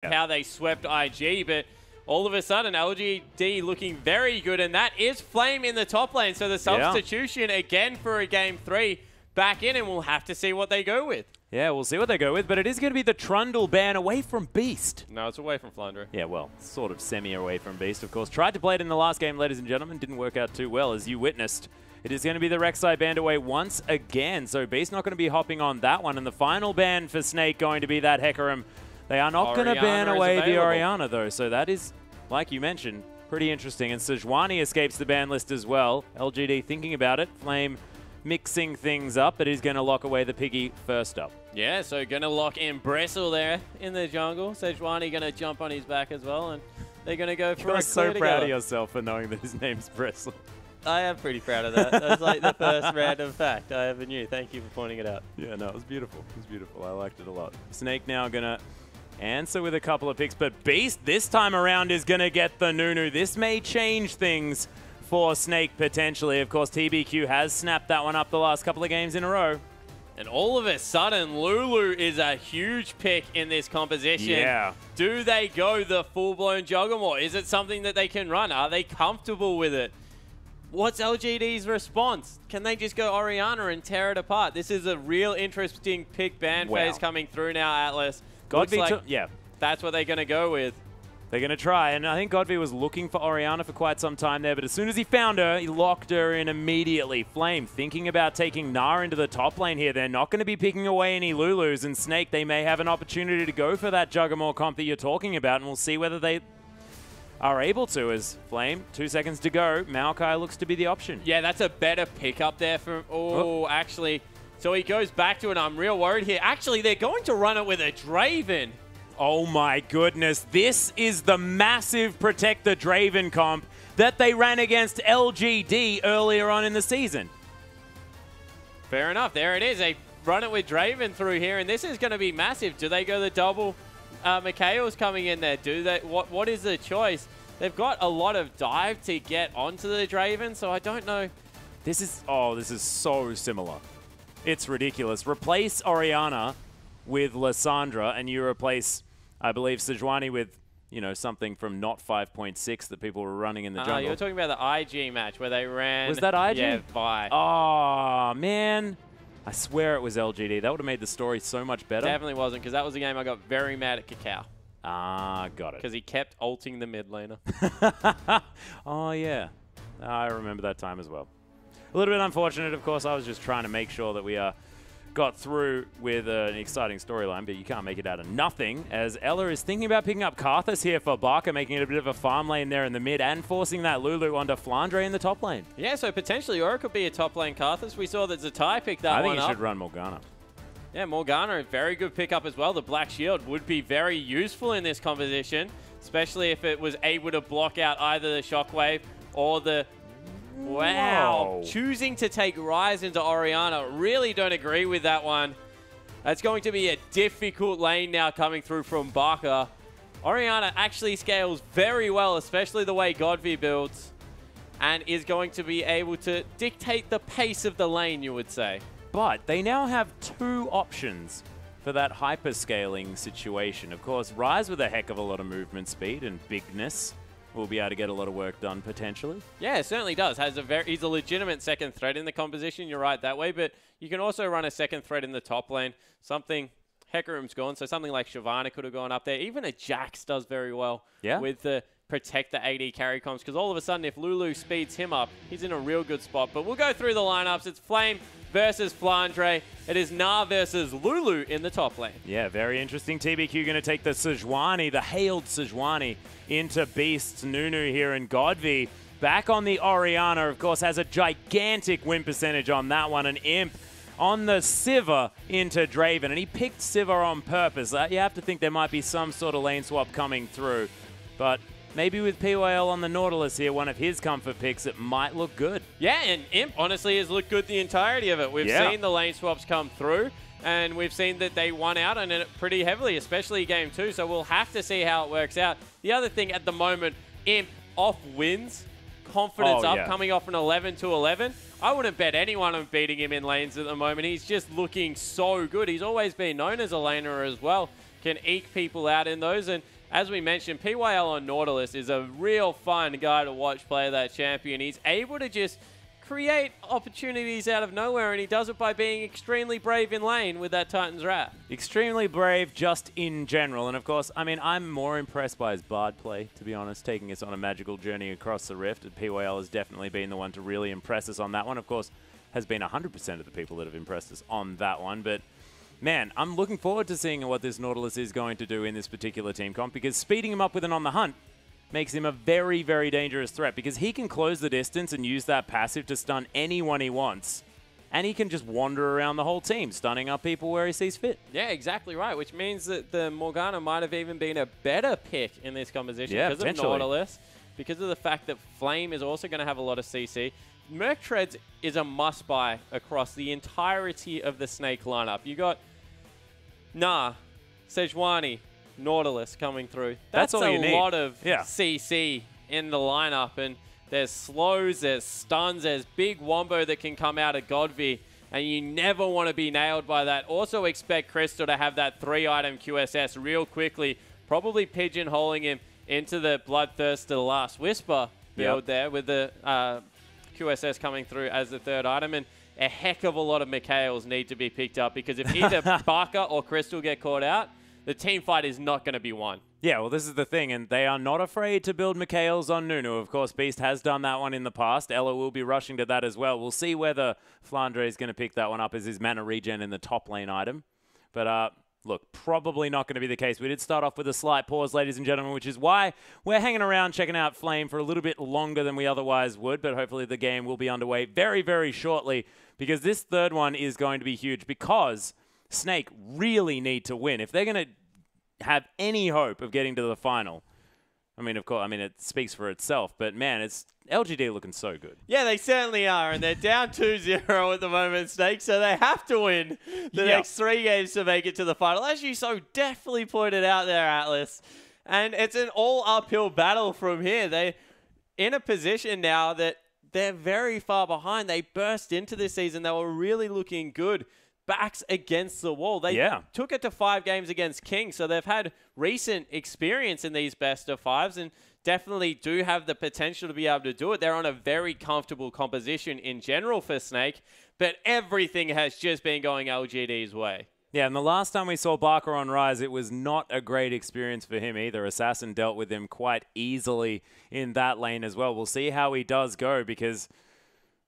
how they swept IG, but all of a sudden LGD looking very good, and that is Flame in the top lane. So the substitution again for a game 3 back in, and we'll have to see what they go with. Yeah, we'll see what they go with, but it is going to be the Trundle ban away from Beast. No, it's away from Flandre. Yeah, well, sort of semi-away from Beast, of course. Tried to play it in the last game, ladies and gentlemen. Didn't work out too well, as you witnessed. It is going to be the Rek'Sai banned away once again, so Beast not going to be hopping on that one. And the final ban for Snake going to be that Hecarim. They are not going to ban away the Orianna, though, so that is, like you mentioned, pretty interesting. And Sejuani escapes the ban list as well. LGD thinking about it. Flame mixing things up, but he's going to lock away the Piggy first up. Yeah, so going to lock in Brestle there in the jungle. Sejuani going to jump on his back as well, and they're going to go for a clear You're so proud together. of yourself for knowing that his name's Brestle. I am pretty proud of that. That's like the first random fact I ever knew. Thank you for pointing it out. Yeah, no, it was beautiful. It was beautiful. I liked it a lot. Snake now going to answer with a couple of picks, but Beast this time around is going to get the Nunu. This may change things for Snake potentially. Of course, TBQ has snapped that one up the last couple of games in a row. And all of a sudden, Lulu is a huge pick in this composition. Yeah. Do they go the full-blown Juggernaut? Is it something that they can run? Are they comfortable with it? What's LGD's response? Can they just go Orianna and tear it apart? This is a real interesting pick ban phase coming through now, Atlas. Looks like that's what they're going to go with. They're going to try, and I think GODV was looking for Orianna for quite some time there, but as soon as he found her, he locked her in immediately. Flame thinking about taking Gnar into the top lane here. They're not going to be picking away any Lulus, and Snake, they may have an opportunity to go for that Juggernaut comp that you're talking about, and we'll see whether they are able to, as Flame, 2 seconds to go. Maokai looks to be the option. Yeah, that's a better pickup there for... Oh, actually. So he goes back to it. I'm real worried here. Actually, they're going to run it with a Draven. Oh my goodness. This is the massive Protect the Draven comp that they ran against LGD earlier on in the season. Fair enough. There it is. They run it with Draven through here, and this is going to be massive. Do they go the double? Mikhail's coming in there. Do they? What is the choice? They've got a lot of dive to get onto the Draven, so I don't know. This is so similar. It's ridiculous. Replace Orianna with Lissandra, and you replace, I believe, Sejuani with, you know, something from not 5.6 that people were running in the jungle. You're talking about the IG match where they ran... Was that IG? Yeah, Vi. Oh, man. I swear it was LGD. That would have made the story so much better. Definitely wasn't, because that was a game I got very mad at Cacao. Ah, got it. Because he kept ulting the mid laner. Oh, yeah. I remember that time as well. A little bit unfortunate, of course. I was just trying to make sure that we got through with an exciting storyline, but you can't make it out of nothing, as Ella is thinking about picking up Karthus here for BAKA, making it a bit of a farm lane there in the mid, and forcing that Lulu onto Flandre in the top lane. Yeah, so potentially Aura could be a top lane Karthus. We saw that Zatai picked that one up. I think he should run Morgana. Yeah, Morgana, a very good pickup as well. The Black Shield would be very useful in this composition, especially if it was able to block out either the Shockwave or the... Wow. Choosing to take Ryze into Orianna. Really don't agree with that one. That's going to be a difficult lane now coming through from BAKA. Orianna actually scales very well, especially the way GODV builds, and is going to be able to dictate the pace of the lane, you would say. But they now have 2 options for that hyper-scaling situation. Of course, Ryze with a heck of a lot of movement speed and bigness will be able to get a lot of work done, potentially. Yeah, it certainly does. He's a legitimate second threat in the composition, you're right that way, but you can also run a second threat in the top lane. Hecarim's gone, so something like Shyvana could have gone up there. Even a Jax does very well with the Protect the AD carry comps, because all of a sudden, if Lulu speeds him up, he's in a real good spot. But we'll go through the lineups. It's Flame versus Flandre. It is Gnar versus Lulu in the top lane. Yeah, very interesting. TBQ going to take the Sejuani, the hailed Sejuani, into Beast's Nunu here, in GODV back on the Orianna, of course, has a gigantic win percentage on that one. An Imp on the Sivir into Draven, and he picked Sivir on purpose. You have to think there might be some sort of lane swap coming through, but maybe with PYL on the Nautilus here, one of his comfort picks, it might look good. Yeah, and Imp honestly has looked good the entirety of it. We've seen the lane swaps come through, and we've seen that they won out on it pretty heavily, especially game 2, so we'll have to see how it works out. The other thing at the moment, Imp off wins, confidence up, coming off an 11-11. I wouldn't bet anyone on beating him in lanes at the moment. He's just looking so good. He's always been known as a laner as well. can eke people out in those. And as we mentioned, PYL on Nautilus is a real fun guy to watch play that champion. He's able to just create opportunities out of nowhere, and he does it by being extremely brave in lane with that Titan's Wrath. Extremely brave just in general. And of course, I mean, I'm more impressed by his Bard play, to be honest, taking us on a magical journey across the Rift. And PYL has definitely been the one to really impress us on that one. Of course, has been 100% of the people that have impressed us on that one. But man, I'm looking forward to seeing what this Nautilus is going to do in this particular team comp, because speeding him up with an On the Hunt makes him a very, very dangerous threat, because he can close the distance and use that passive to stun anyone he wants. And he can just wander around the whole team, stunning up people where he sees fit. Yeah, exactly right, which means that the Morgana might have even been a better pick in this composition because of Nautilus, because of the fact that Flame is also going to have a lot of CC. Merc Treads is a must-buy across the entirety of the Snake lineup. You got Gnar, Sejuani, Nautilus coming through. That's all you need. A lot of CC in the lineup, and there's slows, there's stuns, there's big wombo that can come out of GODV, and you never want to be nailed by that. Also expect Crystal to have that 3-item QSS real quickly, probably pigeonholing him into the Bloodthirst to the Last Whisper build there with the QSS coming through as the 3rd item, and a heck of a lot of Mikhails need to be picked up, because if either BAKA or Crystal get caught out, the team fight is not going to be won. Yeah, well, this is the thing, and they are not afraid to build Mikhails on Nunu. Of course, Beast has done that one in the past. Ella will be rushing to that as well. We'll see whether Flandre is going to pick that one up as his mana regen in the top lane item. But look, probably not going to be the case. We did start off with a slight pause, ladies and gentlemen, which is why we're hanging around checking out Flame for a little bit longer than we otherwise would, but hopefully the game will be underway very, very shortly, because this 3rd one is going to be huge, because Snake really need to win. If they're going to have any hope of getting to the final, I mean, of course, I mean, it speaks for itself, but man, it's LGD looking so good. Yeah, they certainly are, and they're down 2-0 at the moment, Snake, so they have to win the next 3 games to make it to the final, as you so definitely pointed out there, Atlas. And it's an all uphill battle from here. They're in a position now that they're very far behind. They burst into this season. They were really looking good. Backs against the wall. They took it to 5 games against King, so they've had recent experience in these best of 5s and definitely do have the potential to be able to do it. They're on a very comfortable composition in general for Snake, but everything has just been going LGD's way. Yeah, and the last time we saw BAKA on Ryze, it was not a great experience for him either. Assassin dealt with him quite easily in that lane as well. We'll see how he does go, because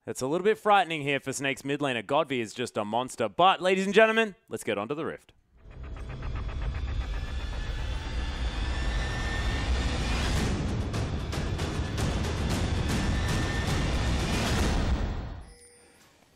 it's a little bit frightening here for Snake's mid laner. GODV is just a monster. But, ladies and gentlemen, let's get on to the Rift.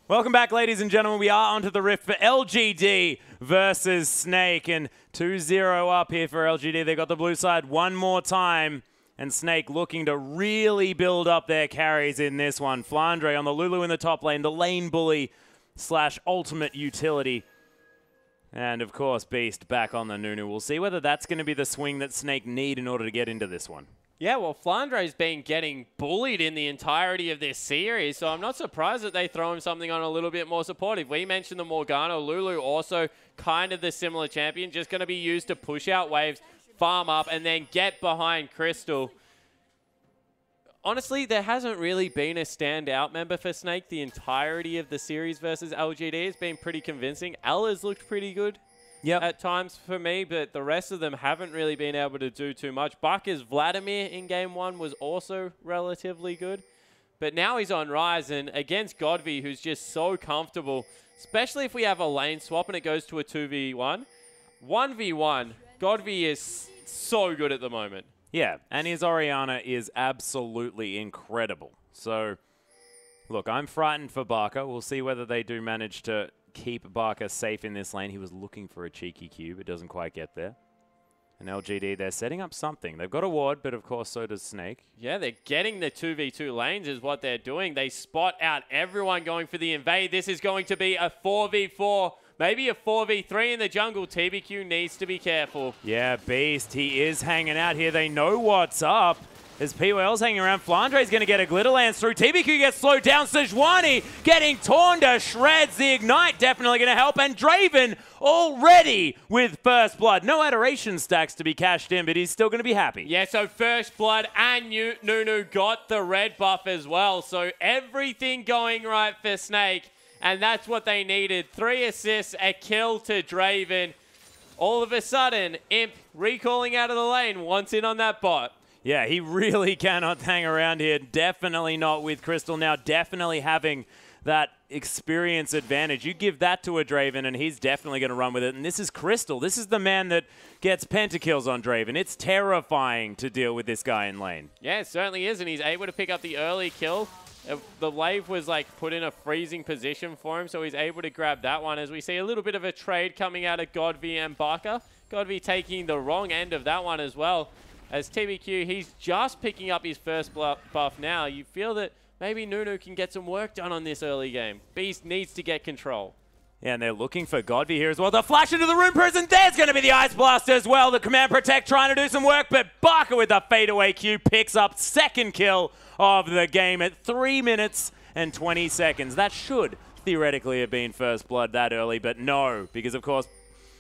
Welcome back, ladies and gentlemen. We are onto the Rift for LGD versus Snake. And 2-0 up here for LGD. They got the blue side one more time. And Snake looking to really build up their carries in this one. Flandre on the Lulu in the top lane, the lane bully / ultimate utility. And, of course, Beast back on the Nunu. We'll see whether that's going to be the swing that Snake need in order to get into this one. Yeah, well, Flandre's been getting bullied in the entirety of this series, so I'm not surprised that they throw him something on a little bit more supportive. We mentioned the Morgana. Lulu also kind of the similar champion, just going to be used to push out waves, farm up, and then get behind Crystal. Honestly, there hasn't really been a standout member for Snake the entirety of the series versus LGD. It's been pretty convincing. Ella's looked pretty good at times for me, but the rest of them haven't really been able to do too much. BAKA's Vladimir in Game 1 was also relatively good, but now he's on Ryze, and against GODV, who's just so comfortable, especially if we have a lane swap and it goes to a 2v1. 1v1, GODV is so good at the moment. Yeah, and his Orianna is absolutely incredible. So, look, I'm frightened for BAKA. We'll see whether they do manage to keep BAKA safe in this lane. He was looking for a cheeky cube. It doesn't quite get there. And LGD, they're setting up something. They've got a ward, but of course so does Snake. Yeah, they're getting the 2v2 lanes is what they're doing. They spot out everyone going for the invade. This is going to be a 4v4, maybe a 4v3 in the jungle. TBQ needs to be careful. Yeah, Beast, he is hanging out here. They know what's up. As POL's hanging around, Flandre's going to get a glitter lance through. TBQ gets slowed down. Sejuani getting torn to shreds. The Ignite definitely going to help. And Draven already with first blood. No adoration stacks to be cashed in, but he's still going to be happy. Yeah, so first blood and Nunu got the red buff as well. So everything going right for Snake. And that's what they needed. 3 assists, a kill to Draven. All of a sudden, Imp recalling out of the lane, wants in on that bot. Yeah, he really cannot hang around here. Definitely not with Crystal now. Definitely having that experience advantage. You give that to a Draven, and he's definitely going to run with it. And this is Crystal. This is the man that gets pentakills on Draven. It's terrifying to deal with this guy in lane. Yeah, it certainly is, and he's able to pick up the early kill. The wave was like put in a freezing position for him, so he's able to grab that one. As we see a little bit of a trade coming out of GODV and BAKA. GODV taking the wrong end of that one as well. As TBQ, he's just picking up his first buff now. You feel that maybe Nunu can get some work done on this early game. Beast needs to get control. Yeah, and they're looking for GODV here as well. The flash into the Rune Prison. There's going to be the Ice Blast as well. The Command Protect trying to do some work, but BAKA with the fadeaway Q picks up second kill of the game at 3 minutes and 20 seconds. That should theoretically have been first blood that early, but no, because of course,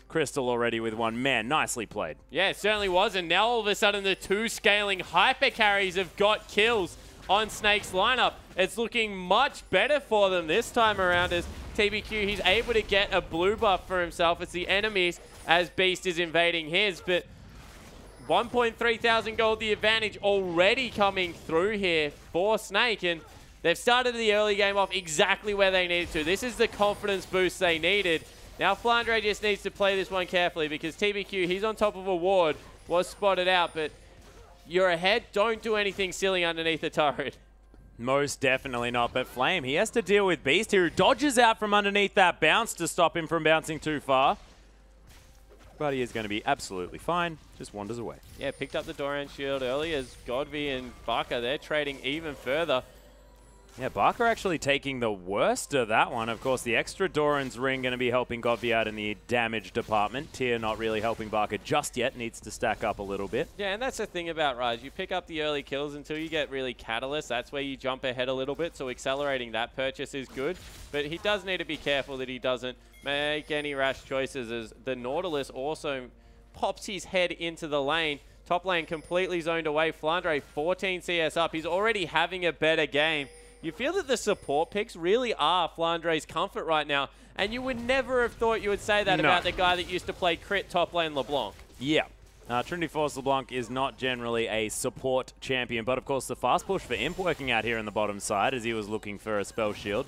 Crystal already with one. Man, nicely played. Yeah, it certainly was. And now all of a sudden the 2 scaling hyper carries have got kills on Snake's lineup. It's looking much better for them this time around as TBQ, he's able to get a blue buff for himself. It's the enemies as Beast is invading his. But 1.3 thousand gold, the advantage already coming through here for Snake. And they've started the early game off exactly where they needed to. This is the confidence boost they needed. Now Flandre just needs to play this one carefully because TBQ, he's on top of a ward, was spotted out, but you're ahead. Don't do anything silly underneath the turret. Most definitely not, but Flame, he has to deal with Beast here, who dodges out from underneath that bounce to stop him from bouncing too far. But he is going to be absolutely fine, just wanders away. Yeah, picked up the Doran shield early as GODV and BAKA, they're trading even further. Yeah, BAKA actually taking the worst of that one. Of course, the extra Doran's ring going to be helping GODV out in the damage department. Tyr not really helping BAKA just yet, needs to stack up a little bit. Yeah, and that's the thing about Ryze. You pick up the early kills until you get really Catalyst. That's where you jump ahead a little bit, so accelerating that purchase is good. But he does need to be careful that he doesn't make any rash choices as the Nautilus also pops his head into the lane. Top lane completely zoned away. Flandre 14 CS up. He's already having a better game. You feel that the support picks really are Flandre's comfort right now, and you would never have thought you would say that about the guy that used to play crit top lane LeBlanc. Yeah. Trinity Force LeBlanc is not generally a support champion, but of course the fast push for Imp working out here on the bottom side as he was looking for a spell shield.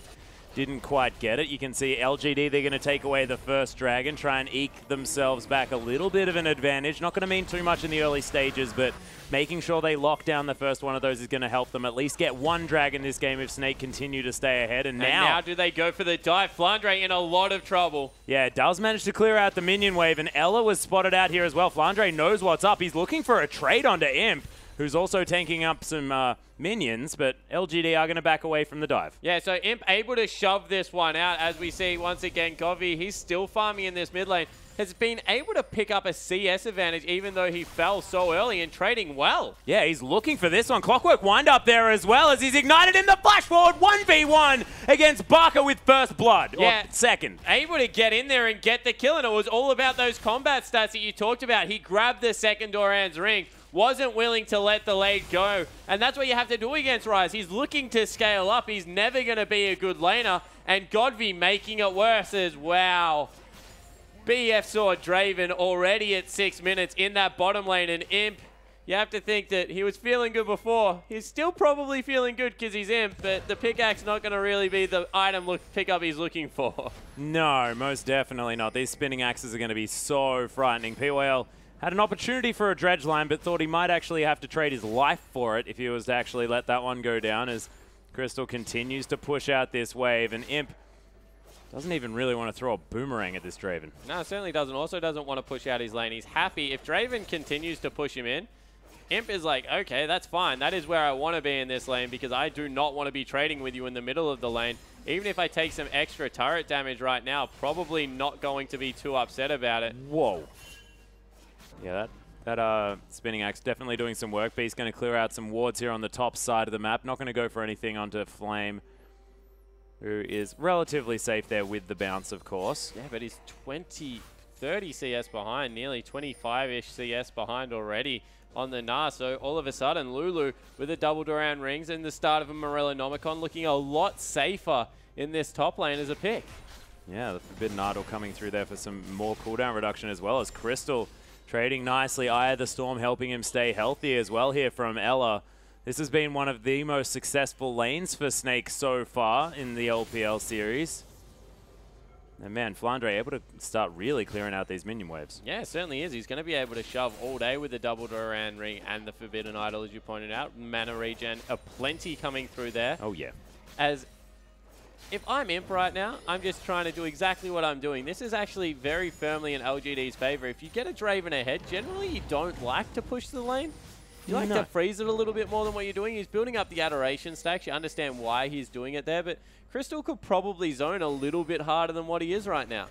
Didn't quite get it. You can see LGD, they're going to take away the first dragon, try and eke themselves back a little bit of an advantage. Not going to mean too much in the early stages, but making sure they lock down the first one of those is going to help them at least get one dragon this game if Snake continue to stay ahead. And now do they go for the dive? Flandre in a lot of trouble. Yeah, it does manage to clear out the minion wave, and Ella was spotted out here as well. Flandre knows what's up. He's looking for a trade onto Imp, who's also tanking up some minions, but LGD are going to back away from the dive. Yeah, so Imp able to shove this one out. As we see, once again, GODV, he's still farming in this mid lane, has been able to pick up a CS advantage even though he fell so early and trading well. Yeah, he's looking for this one. Clockwork wind up there as well as he's ignited in the flash forward 1v1 against BAKA with first blood. Yeah, or second. Able to get in there and get the kill, and it was all about those combat stats that you talked about. He grabbed the second Doran's ring, wasn't willing to let the lead go, and that's what you have to do against Ryze. He's looking to scale up. He's never going to be a good laner, and GODV making it worse as, wow. BF saw Draven already at 6 minutes in that bottom lane, and Imp, you have to think that he was feeling good before. He's still probably feeling good because he's Imp, but the pickaxe not going to really be the item pickup he's looking for. No, most definitely not. These spinning axes are going to be so frightening. POL had an opportunity for a dredge line, but thought he might actually have to trade his life for it if he was to actually let that one go down, as Crystal continues to push out this wave, and Imp doesn't even really want to throw a boomerang at this Draven. No, certainly doesn't. Also doesn't want to push out his lane. He's happy. If Draven continues to push him in, Imp is like, okay, that's fine. That is where I want to be in this lane because I do not want to be trading with you in the middle of the lane. Even if I take some extra turret damage right now, probably not going to be too upset about it. Whoa. Yeah, that That spinning axe definitely doing some work. Beast going to clear out some wards here on the top side of the map. Not going to go for anything onto Flame, who is relatively safe there with the bounce, of course. Yeah, but he's 30 CS behind, nearly 25-ish CS behind already on the Gnar. So all of a sudden, Lulu with a double Duran rings and the start of a Morellonomicon looking a lot safer in this top lane as a pick. Yeah, the Forbidden Idol coming through there for some more cooldown reduction, as well as Crystal trading nicely. Eye of the Storm helping him stay healthy as well here from Ella. This has been one of the most successful lanes for Snake so far in the LPL series. And man, Flandre able to start really clearing out these minion waves. Yeah, it certainly is. He's going to be able to shove all day with the double Duran ring and the Forbidden Idol, as you pointed out. Mana regen, plenty coming through there. Oh, yeah. As if I'm Imp right now, I'm just trying to do exactly what I'm doing. This is actually very firmly in LGD's favor. If you get a Draven ahead, generally you don't like to push the lane. You like to freeze it a little bit more than what you're doing. He's building up the Adoration stacks. You understand why he's doing it there, but Crystal could probably zone a little bit harder than what he is right now.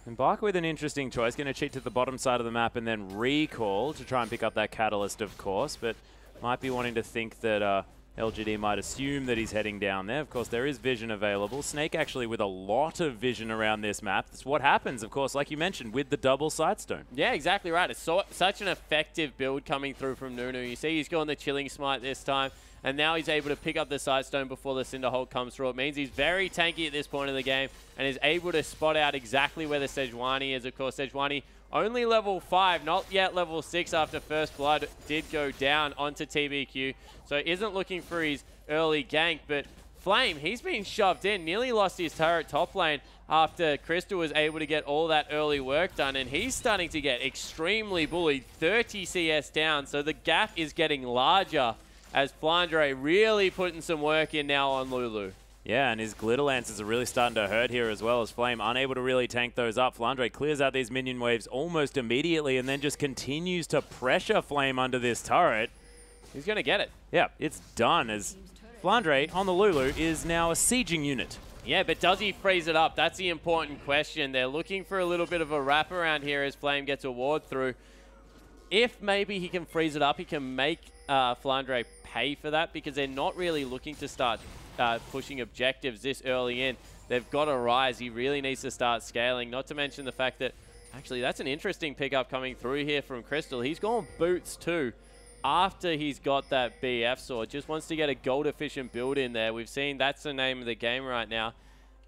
And BAKA with an interesting choice. Going to cheat to the bottom side of the map and then recall to try and pick up that Catalyst, of course, but might be wanting to think that LGD might assume that he's heading down there. Of course, there is vision available. Snake actually with a lot of vision around this map. That's what happens, of course, like you mentioned, with the double Sightstone. Yeah, exactly right. It's such an effective build coming through from Nunu. You see he's going the Chilling Smite this time, and now he's able to pick up the Sightstone before the Cinderhold comes through. It means he's very tanky at this point of the game and is able to spot out exactly where the Sejuani is. Of course, Sejuani only level 5, not yet level 6 after First Blood did go down onto TBQ. So isn't looking for his early gank, but Flame, he's been shoved in, nearly lost his turret top lane after Crystal was able to get all that early work done, and he's starting to get extremely bullied, 30 CS down, so the gap is getting larger as Flandre really putting some work in now on Lulu. Yeah, and his Glitter Lances are really starting to hurt here as well, as Flame unable to really tank those up. Flandre clears out these minion waves almost immediately and then just continues to pressure Flame under this turret. He's going to get it. Yeah, it's done as Flandre on the Lulu is now a sieging unit. Yeah, but does he freeze it up? That's the important question. They're looking for a little bit of a wraparound here as Flame gets a ward through. If maybe he can freeze it up, he can make Flandre pay for that, because they're not really looking to start pushing objectives this early in. They've got a Ryze. He really needs to start scaling, not to mention the fact that, actually, that's an interesting pickup coming through here from Crystal. He's gone boots too after he's got that BF sword. Just wants to get a gold efficient build in there. We've seen that's the name of the game right now.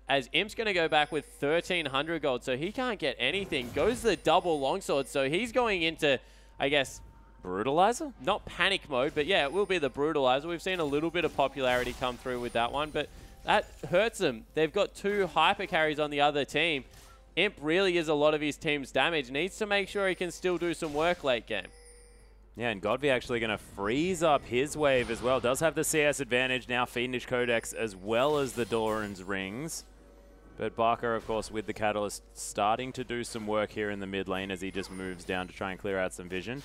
As Imp's going to go back with 1,300 gold, so he can't get anything. Goes the double longsword, so he's going into, I guess, Brutalizer? Not panic mode, but yeah, it will be the Brutalizer. We've seen a little bit of popularity come through with that one, but that hurts them. They've got 2 hyper carries on the other team. Imp really is a lot of his team's damage. Needs to make sure he can still do some work late game. Yeah, and GODV actually going to freeze up his wave as well. Does have the CS advantage now, Fiendish Codex as well as the Doran's rings. But BAKA, of course, with the Catalyst, starting to do some work here in the mid lane as he just moves down to try and clear out some vision.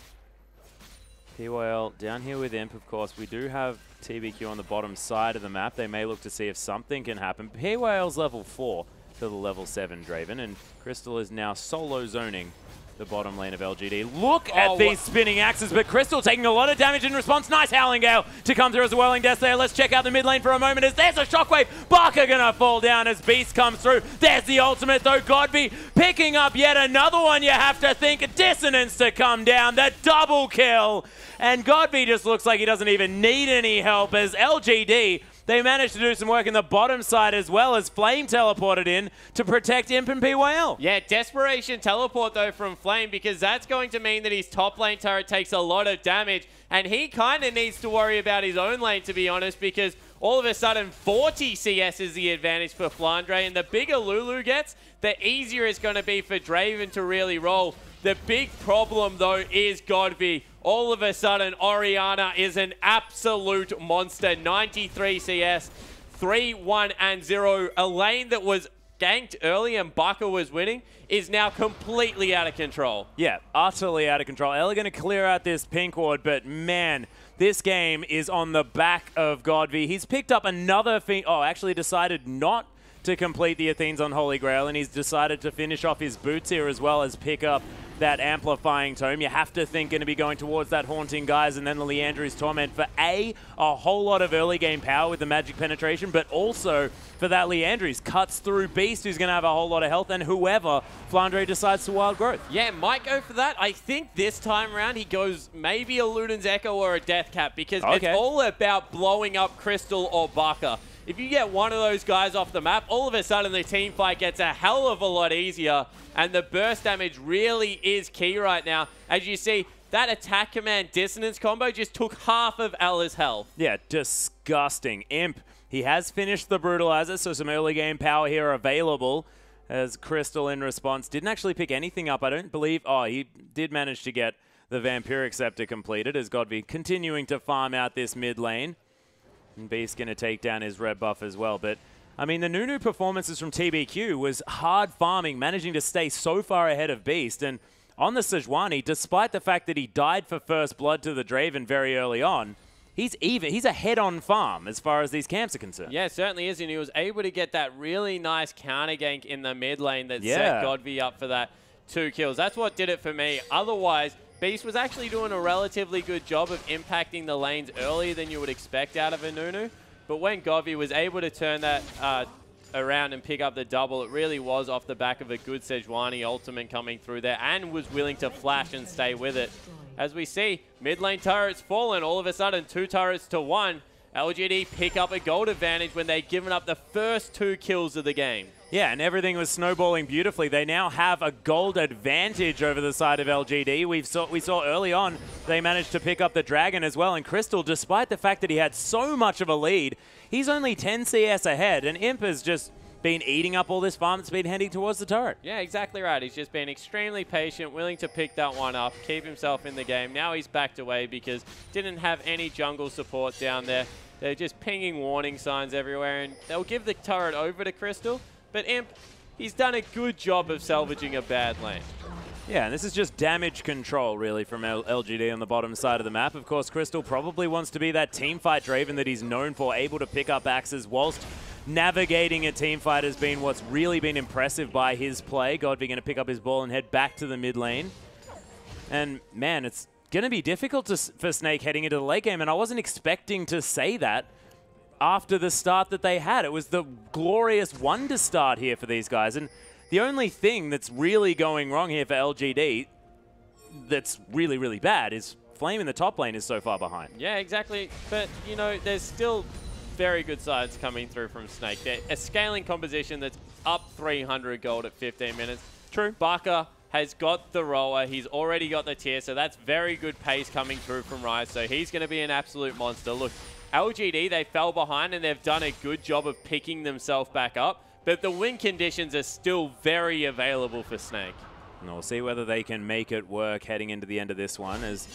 PYL down here with Imp, of course. We do have TBQ on the bottom side of the map. They may look to see if something can happen. PYL's level 4 to the level 7 Draven, and Crystal is now solo zoning the bottom lane of LGD. Look at these spinning axes, but Crystal taking a lot of damage in response. Nice Howling Gale to come through as a Whirling Death there. Let's check out the mid lane for a moment as there's a Shockwave. BAKA gonna fall down as Beast comes through. There's the ultimate though. GODV picking up yet another one. You have to think Dissonance to come down. The double kill. And GODV just looks like he doesn't even need any help as LGD, they managed to do some work in the bottom side as well as Flame teleported in to protect Imp and PYL. Yeah, desperation teleport though from Flame, because that's going to mean that his top lane turret takes a lot of damage, and he kind of needs to worry about his own lane, to be honest, because all of a sudden 40 CS is the advantage for Flandre, and the bigger Lulu gets, the easier it's going to be for Draven to really roll. The big problem though is GODV. All of a sudden, Orianna is an absolute monster. 93 CS, 3-1-0. A lane that was ganked early and BAKA was winning is now completely out of control. Yeah, utterly out of control. Ella going to clear out this pink ward, but man, this game is on the back of GODV. He's picked up another actually decided not to complete the Athene's Unholy Grail, and he's decided to finish off his boots here as well as pick up that amplifying tome. You have to think going to be going towards that Haunting Guise and then the Liandry's Torment for a whole lot of early game power with the magic penetration, but also for that Liandry's cuts through Beast, who's going to have a whole lot of health, and whoever Flandre decides to Wild Growth. Yeah, might go for that. I think this time around he goes maybe a Luden's Echo or a Death Cap, because it's all about blowing up Crystal or BAKA. If you get one of those guys off the map, all of a sudden the team fight gets a hell of a lot easier, and the burst damage really is key right now. As you see, that attack command dissonance combo just took half of Ella's health. Yeah, disgusting. Imp, he has finished the Brutalizer, so some early game power here available, as Crystal in response didn't actually pick anything up, I don't believe. Oh, he did manage to get the Vampiric Scepter completed, as GODV continuing to farm out this mid lane. And Beast going to take down his red buff as well. But, I mean, the Nunu performances from TBQ was hard farming, managing to stay so far ahead of Beast. And on the Sejuani, despite the fact that he died for first blood to the Draven very early on, he's a head-on farm as far as these camps are concerned. Yeah, certainly is. And he was able to get that really nice counter gank in the mid lane that set GODV up for that 2 kills. That's what did it for me. Otherwise, Beast was actually doing a relatively good job of impacting the lanes earlier than you would expect out of a Nunu. But when GODV was able to turn that around and pick up the double, it really was off the back of a good Sejuani ultimate coming through there, and was willing to flash and stay with it. As we see, mid lane turrets fallen, all of a sudden 2 turrets to 1. LGD pick up a gold advantage when they'd given up the first 2 kills of the game. Yeah, and everything was snowballing beautifully. They now have a gold advantage over the side of LGD. We saw early on they managed to pick up the Dragon as well. And Crystal, despite the fact that he had so much of a lead, he's only 10 CS ahead. And Imp has just been eating up all this farm that's been heading towards the turret. Yeah, exactly right. He's just been extremely patient, willing to pick that one up, keep himself in the game. Now he's backed away because didn't have any jungle support down there. They're just pinging warning signs everywhere, and they'll give the turret over to Crystal. But Imp, he's done a good job of salvaging a bad lane. Yeah, and this is just damage control, really, from LGD on the bottom side of the map. Of course, Crystal probably wants to be that teamfight Draven that he's known for, able to pick up axes whilst navigating a teamfight has been what's really been impressive by his play. GODV going to pick up his ball and head back to the mid lane. And, man, it's going to be difficult for Snake heading into the late game, and I wasn't expecting to say that after the start that they had. It was the glorious wonder start here for these guys. And the only thing that's really going wrong here for LGD that's really, really bad is Flame in the top lane is so far behind. Yeah, exactly. But, you know, there's still very good sides coming through from Snake. They're a scaling composition that's up 300 gold at 15 minutes. True. BAKA has got the roller. He's already got the tier, so that's very good pace coming through from Ryze. So he's going to be an absolute monster. Look, LGD, they fell behind and they've done a good job of picking themselves back up, but the win conditions are still very available for Snake. And we'll see whether they can make it work heading into the end of this one, as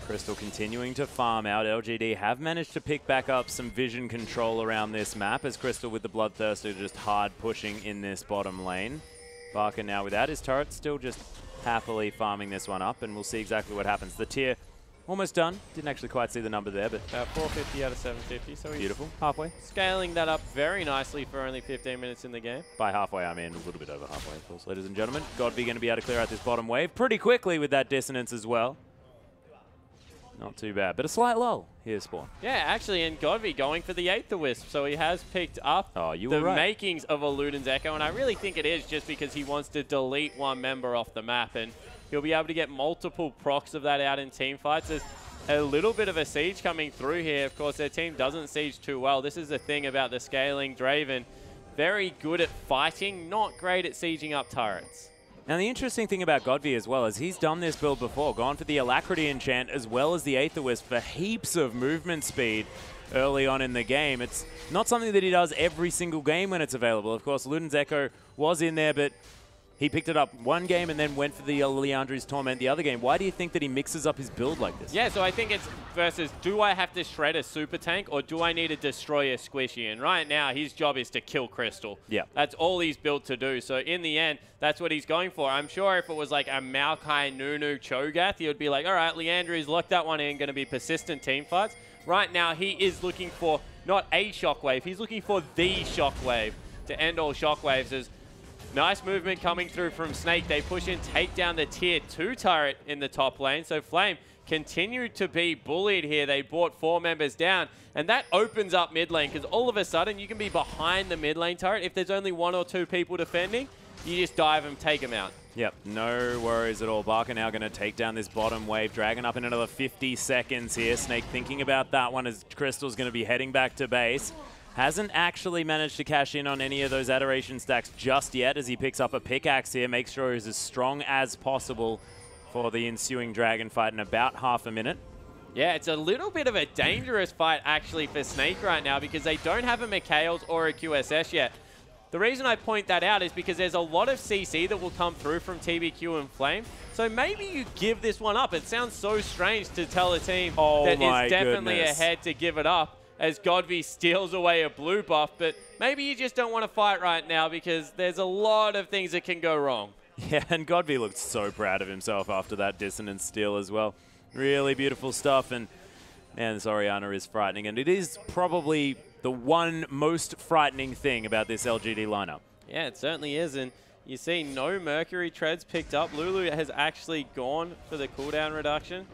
Crystal continuing to farm out. LGD have managed to pick back up some vision control around this map, as Crystal with the Bloodthirster just hard pushing in this bottom lane. BAKA now without his turret, still just happily farming this one up, and we'll see exactly what happens. The tier almost done. Didn't actually quite see the number there, but 450 out of 750, so he's beautiful. Halfway. Scaling that up very nicely for only 15 minutes in the game. By halfway, I mean a little bit over halfway, of course, ladies and gentlemen. GODV going to be able to clear out this bottom wave pretty quickly with that dissonance as well. Not too bad, but a slight lull here, Spawn. Yeah, actually, and GODV going for the Aether-Wisp, so he has picked up the makings of a Luden's Echo, and I really think it is just because he wants to delete one member off the map, and he'll be able to get multiple procs of that out in team fights. There's a little bit of a siege coming through here. Of course, their team doesn't siege too well. This is the thing about the scaling Draven. Very good at fighting, not great at sieging up turrets. Now, the interesting thing about GODV as well is he's done this build before, gone for the Alacrity enchant as well as the Aether-Wisp for heaps of movement speed early on in the game. It's not something that he does every single game when it's available. Of course, Luden's Echo was in there, but he picked it up one game and then went for the Liandry's Torment the other game. Why do you think that he mixes up his build like this? Yeah, so I think it's versus, do I have to shred a super tank or do I need to destroy a squishy? And right now, his job is to kill Crystal. Yeah. That's all he's built to do. So in the end, that's what he's going for. I'm sure if it was like a Maokai, Nunu, Cho'Gath, he would be like, all right, Liandry's locked that one in, going to be persistent team fights. Right now, he is looking for not a shockwave, he's looking for the shockwave to end all shockwaves. As Nice movement coming through from Snake. They push in, take down the tier 2 turret in the top lane. So Flame continue to be bullied here. They brought 4 members down, and that opens up mid lane because all of a sudden you can be behind the mid lane turret. If there's only 1 or 2 people defending, you just dive and take them out. Yep, no worries at all. BAKA now going to take down this bottom wave. Dragon up in another 50 seconds here. Snake thinking about that one as Crystal's going to be heading back to base. Hasn't actually managed to cash in on any of those adoration stacks just yet as he picks up a pickaxe here. Makes sure he's as strong as possible for the ensuing dragon fight in about half a minute. Yeah, it's a little bit of a dangerous fight actually for Snake right now because they don't have a Mikhail's or a QSS yet. The reason I point that out is because there's a lot of CC that will come through from TBQ and Flame. So maybe you give this one up. It sounds so strange to tell a team that is definitely ahead to give it up as GODV steals away a blue buff. But maybe you just don't want to fight right now because there's a lot of things that can go wrong. Yeah, and GODV looked so proud of himself after that dissonance steal as well. Really beautiful stuff. And man, this Orianna is frightening. And it is probably the one most frightening thing about this LGD lineup. Yeah, it certainly is. And you see no Mercury treads picked up. Lulu has actually gone for the cooldown reduction.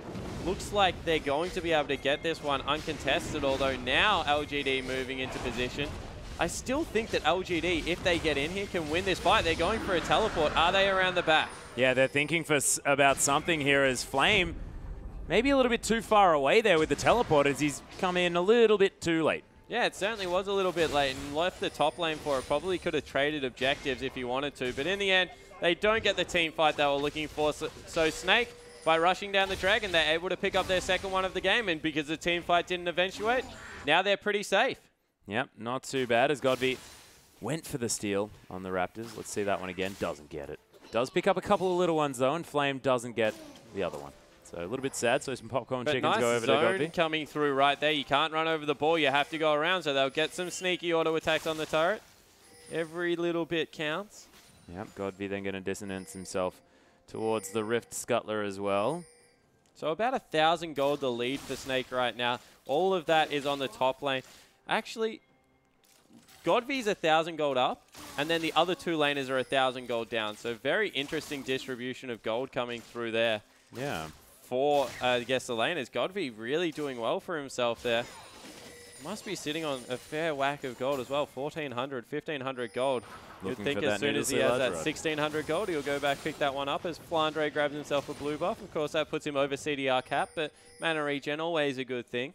Looks like they're going to be able to get this one uncontested, although now LGD moving into position. I still think that LGD, if they get in here, can win this fight. They're going for a teleport. Are they around the back? Yeah, they're thinking about something here as Flame maybe a little bit too far away there with the teleport as he's come in a little bit too late. Yeah, it certainly was a little bit late and left the top lane for it. Probably could have traded objectives if he wanted to. But in the end, they don't get the team fight they were looking for. So Snake, by rushing down the Dragon, they're able to pick up their second one of the game. And because the team fight didn't eventuate, now they're pretty safe. Yep, not too bad as GODV went for the steal on the Raptors. Let's see that one again. Doesn't get it. Does pick up a couple of little ones, though, and Flame doesn't get the other one. So a little bit sad, so some popcorn chickens nice go over to GODV. Coming through right there. You can't run over the ball. You have to go around, so they'll get some sneaky auto attacks on the turret. Every little bit counts. Yep, GODV then going to dissonance himself towards the Rift Scuttler as well. So about 1,000 gold the lead for Snake right now. All of that is on the top lane. Actually, GODV's 1,000 gold up, and then the other 2 laners are 1,000 gold down. So very interesting distribution of gold coming through there. Yeah. For, I guess, the laners. GODV really doing well for himself there. Must be sitting on a fair whack of gold as well. 1,400, 1,500 gold. You'd think as soon as he has that 1,600 gold, he'll go back, pick that one up as Flandre grabs himself a blue buff. Of course, that puts him over CDR cap, but mana regen, always a good thing.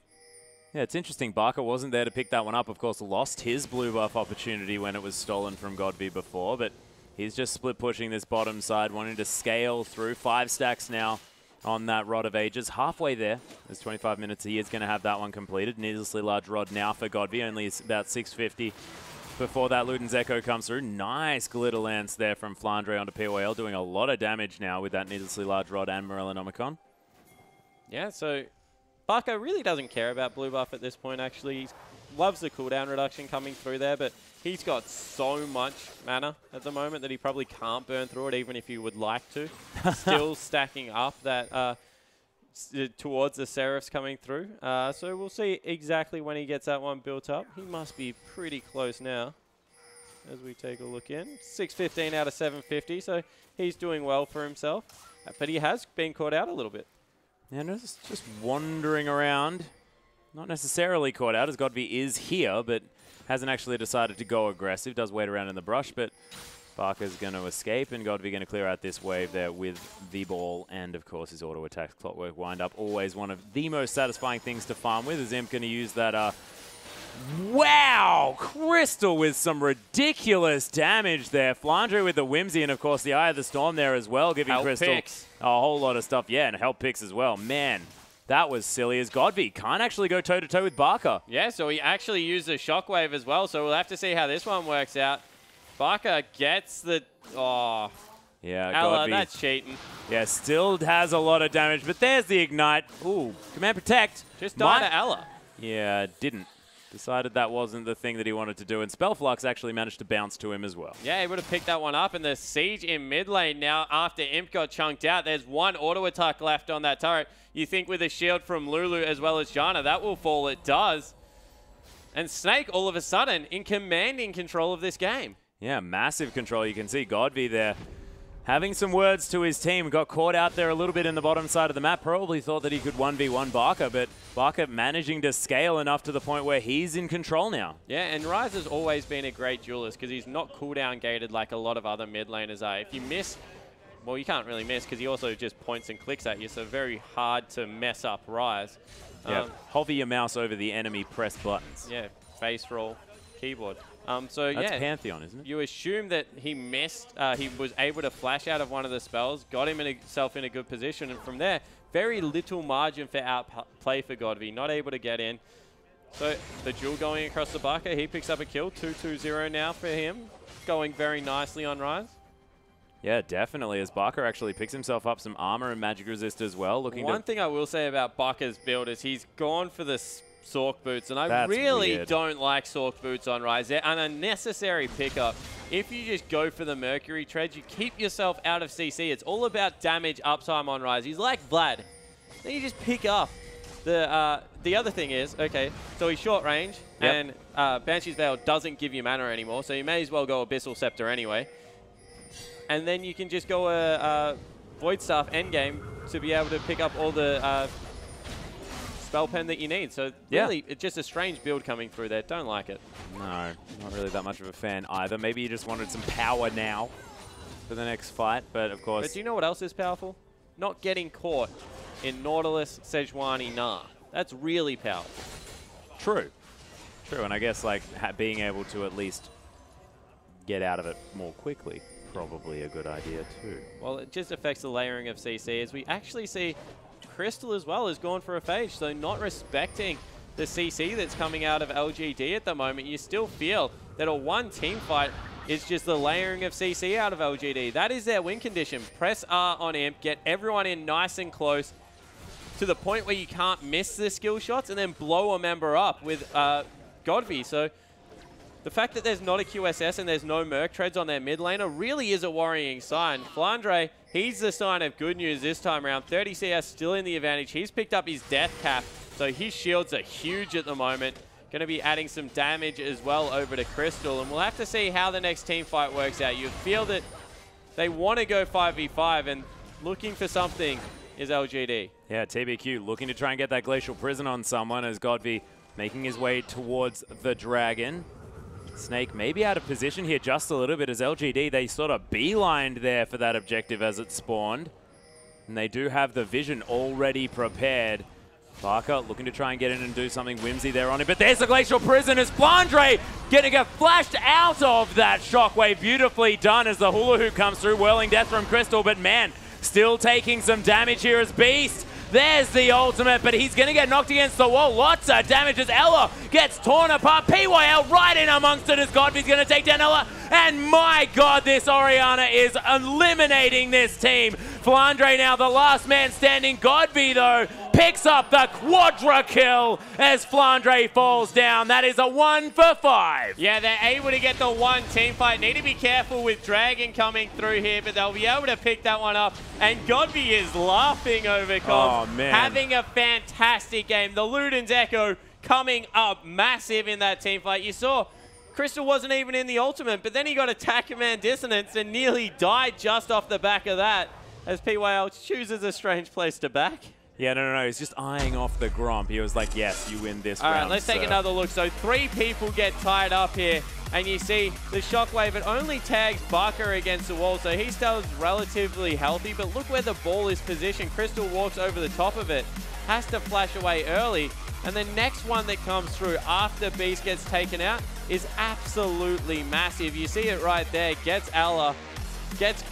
Yeah, it's interesting. BAKA wasn't there to pick that one up. Of course, lost his blue buff opportunity when it was stolen from GODV before, but he's just split pushing this bottom side, wanting to scale through. 5 stacks now on that Rod of Ages. Halfway there. There's 25 minutes. He is going to have that one completed. Needlessly large rod now for GODV. Only about 650 before that Luden's Echo comes through. Nice glitter lance there from Flandre onto POL, doing a lot of damage now with that needlessly large rod and Morellonomicon. Yeah, so BAKA really doesn't care about blue buff at this point, actually. He loves the cooldown reduction coming through there, but he's got so much mana at the moment that he probably can't burn through it, even if he would like to. Still stacking up that towards the Seraphs coming through. So we'll see exactly when he gets that one built up. He must be pretty close now as we take a look in. 615 out of 750, so he's doing well for himself. But he has been caught out a little bit. Yeah, no, just wandering around. Not necessarily caught out, as GODV is here, but hasn't actually decided to go aggressive. Does wait around in the brush, but BAKA's going to escape, and GODV going to clear out this wave there with the ball, and of course his auto attacks, Clockwork Wind Up. Always one of the most satisfying things to farm with. Is Imp going to use that? Wow! Crystal with some ridiculous damage there. Flandre with the Whimsy, and of course the Eye of the Storm there as well, giving help Crystal picks. A whole lot of stuff. Yeah, and help picks as well. Man, that was silly, as GODV can't actually go toe-to-toe with BAKA. Yeah, so he actually used the Shockwave as well, so we'll have to see how this one works out. BAKA gets the... Oh, yeah, Ella, GODV. that's cheating. Yeah, still has a lot of damage, but there's the Ignite. Ooh, Command Protect. Just died to Ella. Yeah, didn't. Decided that wasn't the thing that he wanted to do, and Spellflux actually managed to bounce to him as well. Yeah, he would have picked that one up, and the Siege in mid lane now after Imp got chunked out. There's one auto attack left on that turret. You think with a shield from Lulu as well as Janna, that will fall. It does. And Snake, all of a sudden, in commanding control of this game. Yeah, massive control. You can see GODV there having some words to his team. Got caught out there a little bit in the bottom side of the map. Probably thought that he could 1v1 BAKA, but BAKA managing to scale enough to the point where he's in control now. Yeah, and Ryze has always been a great duelist because he's not cooldown gated like a lot of other mid laners are. If you miss, well, you can't really miss because he also just points and clicks at you, so very hard to mess up Ryze. Yeah, hover your mouse over the enemy, press buttons. Yeah, face roll, keyboard. So that's yeah, Pantheon, isn't it? You assume that he missed, he was able to flash out of one of the spells, got himself in a good position, and from there, very little margin for outplay for GODV, not able to get in. So the duel going across the BAKA, he picks up a kill, 2-2-0 now for him, going very nicely on Ryze. Yeah, definitely, as BAKA actually picks himself up some armor and magic resist as well. One thing I will say about BAKA's build is he's gone for the Sork boots, and I really don't like Sork boots on Ryze. They're an unnecessary pickup. If you just go for the Mercury treads, you keep yourself out of CC. It's all about damage uptime on Ryze. He's like Vlad. Then you just pick up. The other thing is, okay, so he's short range, and Banshee's Veil doesn't give you mana anymore, so you may as well go Abyssal Scepter anyway. And then you can just go a Void Staff endgame to be able to pick up all the spell pen that you need. So really, it's just a strange build coming through there. Don't like it. No, not really that much of a fan either. Maybe you just wanted some power now for the next fight, but of course. But do you know what else is powerful? Not getting caught in Nautilus, Sejuani, Gnar. That's really powerful. True. True, and I guess like being able to at least get out of it more quickly. Probably a good idea too. Well, it just affects the layering of CC, as we actually see Crystal as well is gone for a phase, so not respecting the CC that's coming out of LGD at the moment. You still feel that a one team fight is just the layering of CC out of LGD. That is their win condition. Press R on Imp, get everyone in nice and close to the point where you can't miss the skill shots, and then blow a member up with GODV. So the fact that there's not a QSS and there's no Merc treads on their mid laner really is a worrying sign. Flandre, he's the sign of good news this time around. 30 CS still in the advantage. He's picked up his death cap, so his shields are huge at the moment. Going to be adding some damage as well over to Crystal, and we'll have to see how the next team fight works out. You feel that they want to go 5v5, and looking for something is LGD. Yeah, TBQ looking to try and get that Glacial Prison on someone, as GODV making his way towards the Dragon. Snake maybe out of position here just a little bit, as LGD, they sort of beelined there for that objective as it spawned. And they do have the vision already prepared. BAKA looking to try and get in and do something whimsy there on it, but there's the Glacial Prison as Flandre getting a flashed out of that shockwave. Beautifully done as the hula hoop comes through, whirling death from Crystal, but man, still taking some damage here as Beast. There's the ultimate, but he's going to get knocked against the wall. Lots of damage as Ella gets torn apart. PYL right in amongst it as GODV's going to take down Ella. And my God, this Orianna is eliminating this team. Flandre now the last man standing. GODV, though, picks up the quadra kill as Flandre falls down. That is a 1 for 5. Yeah, they're able to get the one team fight. Need to be careful with Dragon coming through here, but they'll be able to pick that one up. And GODV is laughing over Cobb. Oh, man. Having a fantastic game. The Luden's Echo coming up massive in that team fight. You saw Crystal wasn't even in the ultimate, but then he got Attack Command Dissonance and nearly died just off the back of that, as PYL chooses a strange place to back. Yeah, no, he's just eyeing off the Gromp. He was like, yes, you win this round. All right, let's take another look. So 3 people get tied up here, and you see the Shockwave, it only tags BAKA against the wall, so he still relatively healthy, but look where the ball is positioned. Crystal walks over the top of it, has to flash away early, and the next one that comes through after Beast gets taken out is absolutely massive. You see it right there, gets Ella, gets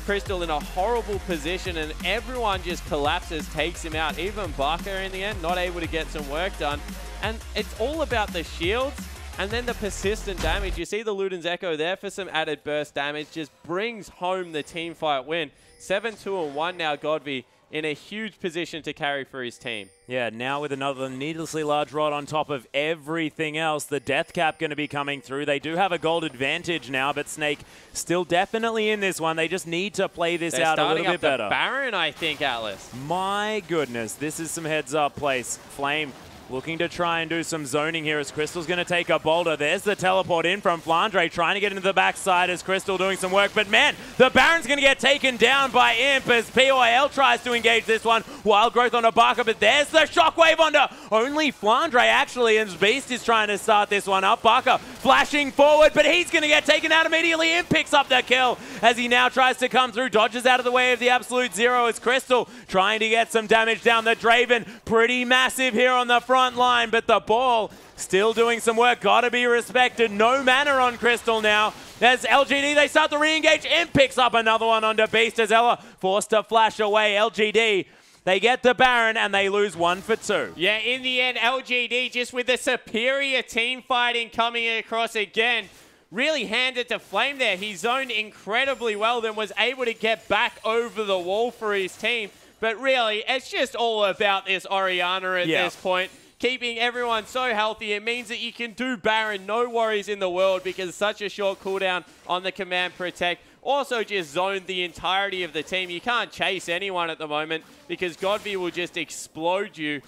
Crystal in a horrible position, and everyone just collapses, takes him out. Even BAKA in the end, not able to get some work done. And it's all about the shields and then the persistent damage. You see the Luden's Echo there for some added burst damage, just brings home the team fight win. 7-2-1 now, GODV in a huge position to carry for his team. Yeah, now with another needlessly large rod on top of everything else. The death cap going to be coming through. They do have a gold advantage now, but Snake still definitely in this one. They just need to play this out a little bit better. Baron, I think, Atlas. My goodness, this is some heads-up place. Flame Looking to try and do some zoning here as Crystal's going to take a boulder. There's the teleport in from Flandre, trying to get into the backside as Crystal doing some work. But man, the Baron's going to get taken down by Imp as POIL tries to engage this one. Wild growth onto BAKA, but there's the shockwave onto only Flandre actually, and Beast is trying to start this one up. BAKA flashing forward, but he's going to get taken out immediately. Imp picks up the kill as he now tries to come through, dodges out of the way of the Absolute Zero as Crystal trying to get some damage down. The Draven pretty massive here on the front line, but the ball still doing some work. Gotta be respected. No mana on Crystal now. As LGD, they start to re-engage. Imp picks up another one onto Beast as Ella forced to flash away. LGD, they get the Baron and they lose 1 for 2. Yeah, in the end, LGD just with the superior team fighting coming across again. Really handed to Flame there. He zoned incredibly well, then was able to get back over the wall for his team. But really, it's just all about this Orianna at this point. Keeping everyone so healthy, it means that you can do Baron, no worries in the world, because such a short cooldown on the Command Protect. Also just zoned the entirety of the team. You can't chase anyone at the moment because GODV will just explode you.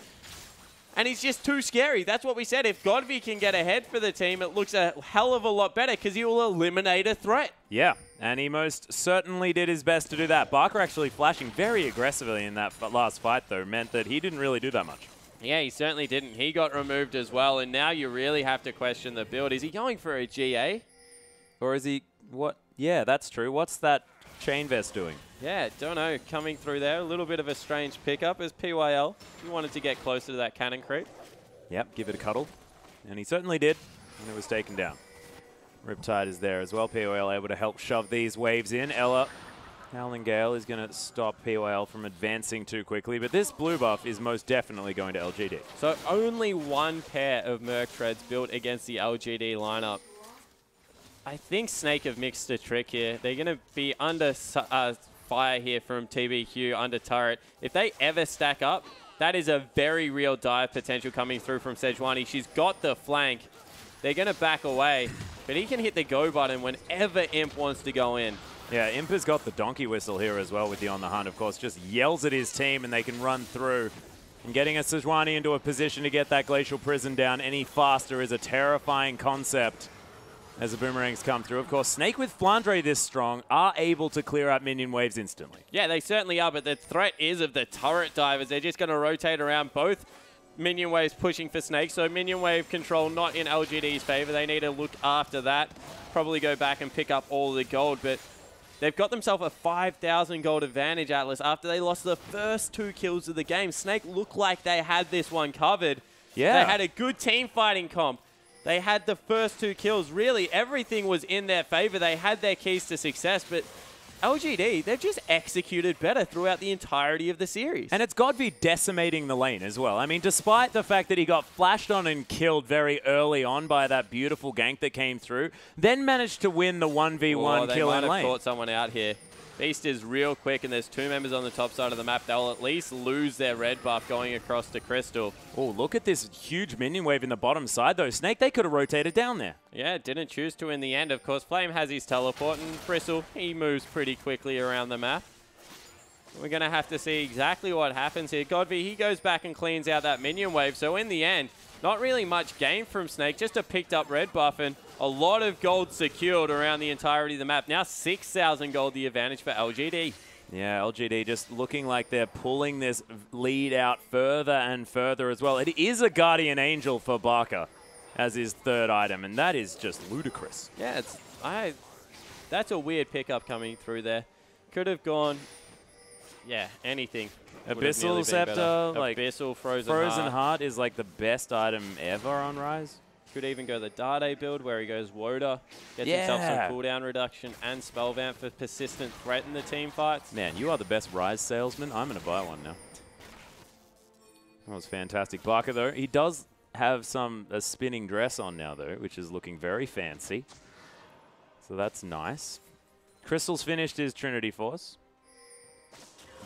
And he's just too scary. That's what we said. If GODV can get ahead for the team, it looks a hell of a lot better because he will eliminate a threat. Yeah, and he most certainly did his best to do that. BAKA actually flashing very aggressively in that last fight, though, meant that he didn't really do that much. Yeah, he certainly didn't. He got removed as well, and now you really have to question the build. Is he going for a GA? Or is he... what? Yeah, that's true. What's that chain vest doing? Yeah, don't know. Coming through there, a little bit of a strange pickup as PYL. He wanted to get closer to that cannon creep. Yep, give it a cuddle. And he certainly did, and it was taken down. Riptide is there as well. POIL able to help shove these waves in. Ella, Howling Gale is going to stop POIL from advancing too quickly, but this blue buff is most definitely going to LGD. So only one pair of Merc Treads built against the LGD lineup. I think Snake have mixed a trick here. They're going to be under fire here from TBQ, under turret. If they ever stack up, that is a very real dive potential coming through from Sejuani. She's got the flank. They're going to back away, but he can hit the go button whenever Imp wants to go in. Yeah, Imp has got the donkey whistle here as well with the On the Hunt, of course. Just yells at his team and they can run through. And getting a Sejuani into a position to get that Glacial Prison down any faster is a terrifying concept as the boomerangs come through. Of course, Snake with Flandre this strong are able to clear out minion waves instantly. Yeah, they certainly are, but the threat is of the turret divers. They're just going to rotate around both minion waves pushing for Snake, so minion wave control not in LGD's favor. They need to look after that, probably go back and pick up all the gold, but they've got themselves a 5,000 gold advantage, Atlas, after they lost the first 2 kills of the game. Snake looked like they had this one covered. Yeah. They had a good team fighting comp. They had the first 2 kills. Really, everything was in their favor. They had their keys to success, but LGD, they've just executed better throughout the entirety of the series. And it's GODV decimating the lane as well. I mean, despite the fact that he got flashed on and killed very early on by that beautiful gank that came through, then managed to win the 1v1 kill in lane. They might have caught someone out here. Beast is real quick, and there's 2 members on the top side of the map. They'll at least lose their red buff going across to Crystal. Oh, look at this huge minion wave in the bottom side, though. Snake, they could have rotated down there. Yeah, didn't choose to in the end. Of course, Flame has his teleport, and Crystal, he moves pretty quickly around the map. We're going to have to see exactly what happens here. GODV, he goes back and cleans out that minion wave. So in the end, not really much gain from Snake, just a picked up red buff and a lot of gold secured around the entirety of the map. Now 6,000 gold, the advantage for LGD. Yeah, LGD just looking like they're pulling this lead out further and further as well. It is a Guardian Angel for BAKA as his 3rd item, and that is just ludicrous. Yeah, that's a weird pickup coming through there. Could have gone, yeah, anything. Abyssal Scepter, like Abyssal, Frozen Heart is like the best item ever on Ryze. Could even go the Dade build where he goes Woda, gets himself some cooldown reduction and spell vamp for persistent threat in the team fights. Man, you are the best Ryze salesman. I'm going to buy one now. That was fantastic. BAKA, though, he does have a spinning dress on now, though, which is looking very fancy. So that's nice. Crystal's finished his Trinity Force.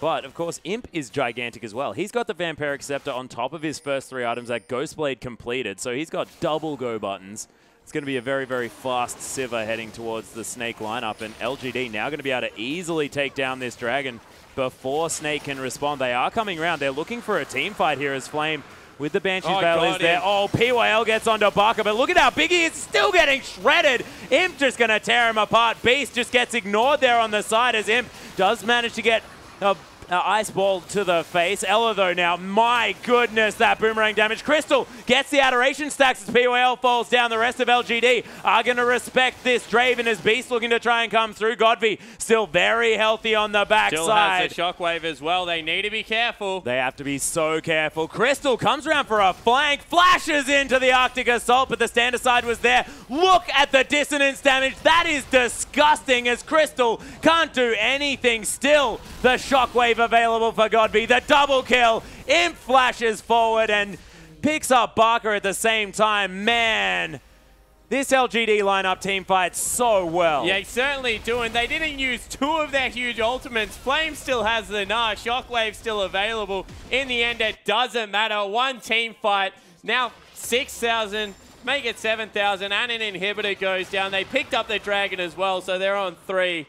But, of course, Imp is gigantic as well. He's got the Vampiric Scepter on top of his first 3 items that Ghostblade completed, so he's got double go buttons. It's going to be a very, very fast Sivir heading towards the Snake lineup, and LGD now going to be able to easily take down this Dragon before Snake can respond. They are coming around. They're looking for a team fight here as Flame with the Banshee's Veil is there. Oh, PYL gets onto BAKA, but look at how big he is, still getting shredded. Imp just going to tear him apart. Beast just gets ignored there on the side as Imp does manage to get a ice ball to the face. Ella, though, now, my goodness, that boomerang damage. Crystal gets the adoration stacks as PYL falls down. The rest of LGD are going to respect this. Draven as Beast looking to try and come through. GODV still very healthy on the backside. Still has the shockwave as well. They need to be careful. They have to be so careful. Crystal comes around for a flank, flashes into the Arctic Assault, but the stand aside was there. Look at the dissonance damage. That is disgusting as Crystal can't do anything. Still, the shockwave available for GODV. The double kill. Imp flashes forward and picks up BAKA at the same time. Man, this LGD lineup team fights so well. Yeah, certainly doing. They didn't use 2 of their huge ultimates. Flame still has the Gnar. Shockwave still available. In the end, it doesn't matter. One team fight. Now 6,000. Make it 7,000. And an inhibitor goes down. They picked up the dragon as well, so they're on 3.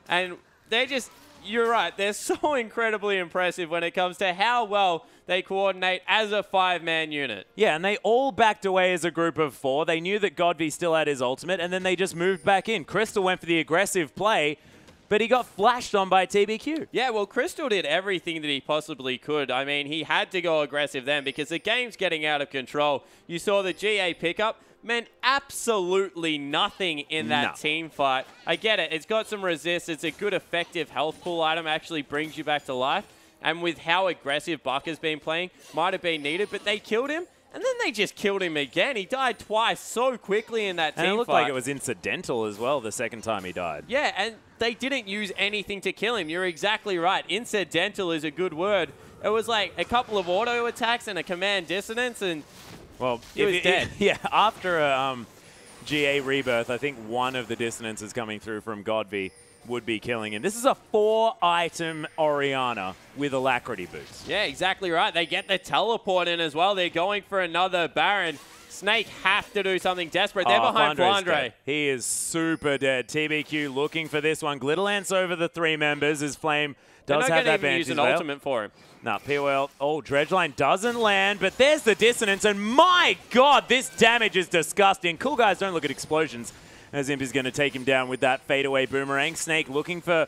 And they're just... You're right. They're so incredibly impressive when it comes to how well they coordinate as a 5-man unit. Yeah, and they all backed away as a group of 4. They knew that GODV still had his ultimate, and then they just moved back in. Crystal went for the aggressive play, but he got flashed on by TBQ. Yeah, well, Crystal did everything that he possibly could. I mean, he had to go aggressive then because the game's getting out of control. You saw the GA pickup. Meant absolutely nothing in that team fight. I get it. It's got some resist. It's a good effective health pool item. Actually brings you back to life. And with how aggressive BAKA's been playing, might have been needed. But they killed him. And then they just killed him again. He died twice so quickly in that team fight. And it looked like it was incidental as well the second time he died. Yeah, and they didn't use anything to kill him. You're exactly right. Incidental is a good word. It was like a couple of auto attacks and a command dissonance and... Well, he was dead. Yeah, after a GA rebirth, I think one of the dissonances coming through from GODV would be killing him. This is a 4-item Orianna with Alacrity boots. Yeah, exactly right. They get the teleport in as well. They're going for another Baron. Snake have to do something desperate. They're behind Flandre. He is super dead. TBQ looking for this one. Glitterlance over the 3 members as Flame does have that Banshee's They're not going to use an ultimate for him. No, POL. Oh, Dredgeline doesn't land, but there's the dissonance, and my God, this damage is disgusting. Cool guys don't look at explosions, as Imp is going to take him down with that fadeaway boomerang. Snake looking for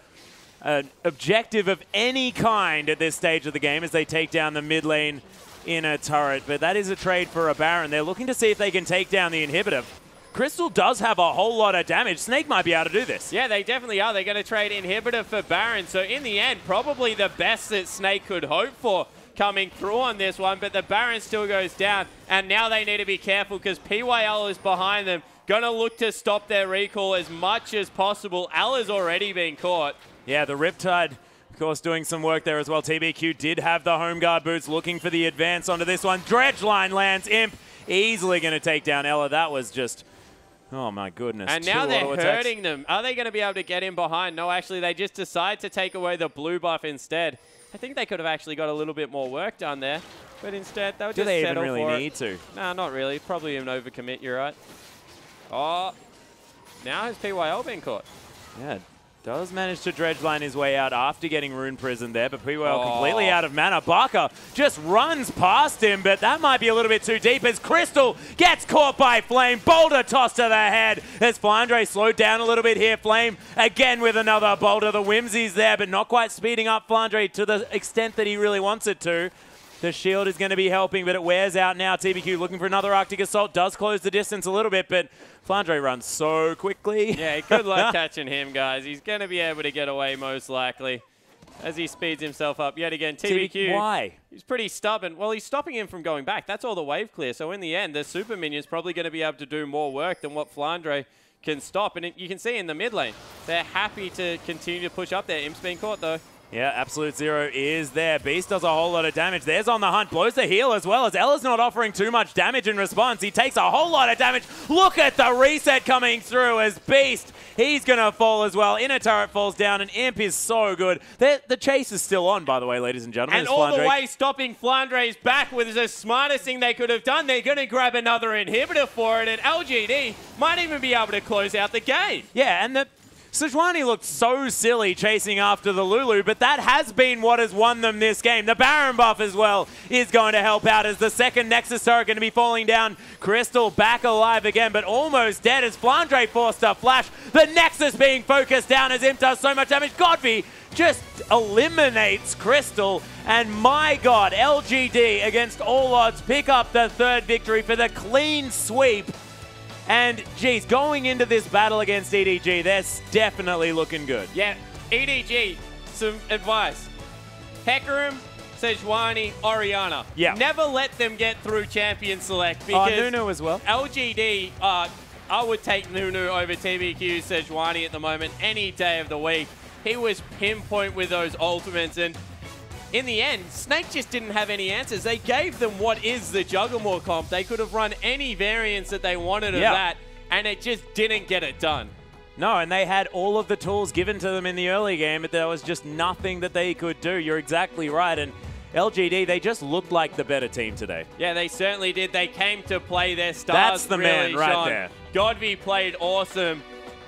an objective of any kind at this stage of the game as they take down the mid lane in a turret, but that is a trade for a Baron. They're looking to see if they can take down the inhibitor. Crystal does have a whole lot of damage. Snake might be able to do this. Yeah, they definitely are. They're going to trade inhibitor for Baron. So in the end, probably the best that Snake could hope for coming through on this one. But the Baron still goes down. And now they need to be careful because PYL is behind them. Going to look to stop their recall as much as possible. Ella's already been caught. Yeah, the Riptide, of course, doing some work there as well. TBQ did have the home guard boots looking for the advance onto this one. Dredgeline lands. Imp easily going to take down Ella. That was just... Oh, my goodness. And now they're hurting them. Are they going to be able to get in behind? No, actually, they just decide to take away the blue buff instead. I think they could have actually got a little bit more work done there. But instead, they would just settle for it. Do they even really need to? No, not really. Probably an overcommit, you're right. Oh, now has PYL been caught? Yeah, does manage to Dredgeline his way out after getting Rune Prison there, but PYL completely out of mana. BAKA just runs past him, but that might be a little bit too deep as Crystal gets caught by Flame. Boulder toss to the head as Flandre slowed down a little bit here. Flame again with another boulder. The whimsy's there, but not quite speeding up Flandre to the extent that he really wants it to. The shield is going to be helping, but it wears out now. TBQ looking for another Arctic Assault. Does close the distance a little bit, but Flandre runs so quickly. Yeah, good luck catching him, guys. He's going to be able to get away most likely as he speeds himself up yet again. TBQ. Why? He's pretty stubborn. Well, he's stopping him from going back. That's all the wave clear. So in the end, the super minion's probably going to be able to do more work than what Flandre can stop. And you can see in the mid lane, they're happy to continue to push up there. Imp's being caught, though. Yeah, Absolute Zero is there. Beast does a whole lot of damage. There's on the hunt. Blows the heal as well as Ella's not offering too much damage in response. He takes a whole lot of damage. Look at the reset coming through as Beast. He's going to fall as well. Inner turret falls down and Imp is so good. The chase is still on, by the way, ladies and gentlemen. And all the way stopping Flandre's back was the smartest thing they could have done. They're going to grab another inhibitor for it, and LGD might even be able to close out the game. Yeah, and Sejuani looked so silly chasing after the Lulu, but that has been what has won them this game. The Baron buff as well is going to help out as the second Nexus turret going to be falling down. Crystal back alive again, but almost dead as Flandre forced to flash. The Nexus being focused down as Imp does so much damage. GODV just eliminates Crystal, and my God, LGD against all odds pick up the third victory for the clean sweep. And, geez, going into this battle against EDG, they're definitely looking good. Yeah, EDG, some advice. Hecarim, Sejuani, Orianna. Yeah. Never let them get through Champion Select because Nunu as well. LGD, I would take Nunu over TBQ Sejuani at the moment any day of the week. He was pinpoint with those ultimates, and in the end, Snake just didn't have any answers. They gave them what is the Juggernaut comp. They could have run any variants that they wanted of that, and it just didn't get it done. No, and they had all of the tools given to them in the early game, but there was just nothing that they could do. You're exactly right, and LGD, they just looked like the better team today. Yeah, they certainly did. They came to play their stars. That's the really man right shone. there. GODV played awesome.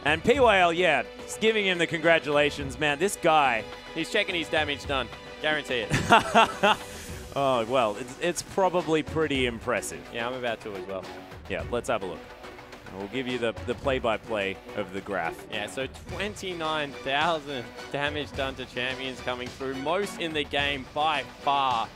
And PYL, yeah, just giving him the congratulations. Man, this guy... He's checking his damage done. Guarantee it. Oh, well, it's probably pretty impressive. Yeah, I'm about to as well. Yeah, let's have a look. We'll give you the play-by-play of the graph. Yeah, so 29,000 damage done to champions coming through. Most in the game by far.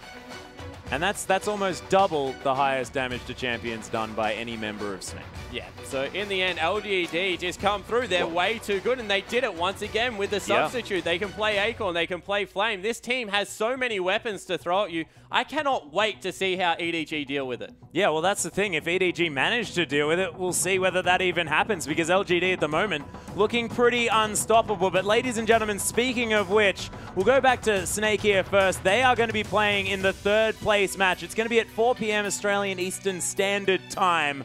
And that's almost double the highest damage to champions done by any member of Snake. Yeah, so in the end, LGD just come through. They're way too good, and they did it once again with the substitute. They can play Acorn, they can play Flame. This team has so many weapons to throw at you. I cannot wait to see how EDG deal with it. Yeah, well, that's the thing. If EDG manage to deal with it, we'll see whether that even happens, because LGD at the moment looking pretty unstoppable. But ladies and gentlemen, speaking of which, we'll go back to Snake here first. They are going to be playing in the third place match. It's going to be at 4 p.m. Australian Eastern Standard Time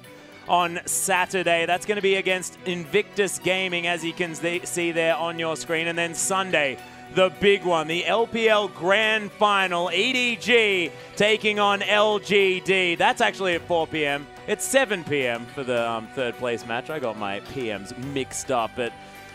on Saturday. That's going to be against Invictus Gaming, as you can see there on your screen. And then Sunday, the big one, the LPL Grand Final, EDG taking on LGD. That's actually at 4 p.m. It's 7 p.m. for the third place match. I got my PMs mixed up, but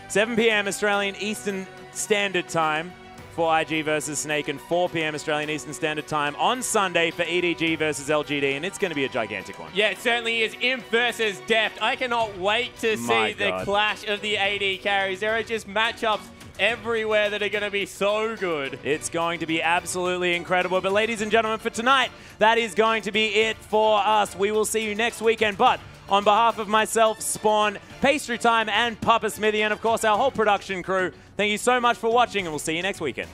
7 p.m. Australian Eastern Standard Time for IG versus Snake, and 4 p.m. Australian Eastern Standard Time on Sunday for EDG versus LGD, and it's going to be a gigantic one. Yeah, it certainly is. Imp versus Deft. I cannot wait to see the clash of the AD carries. There are just matchups everywhere that are going to be so good. It's going to be absolutely incredible. But ladies and gentlemen, for tonight, that is going to be it for us. We will see you next weekend. But on behalf of myself, Spawn, Pastry Time, and Papa Smithy, and of course our whole production crew, thank you so much for watching, and we'll see you next weekend.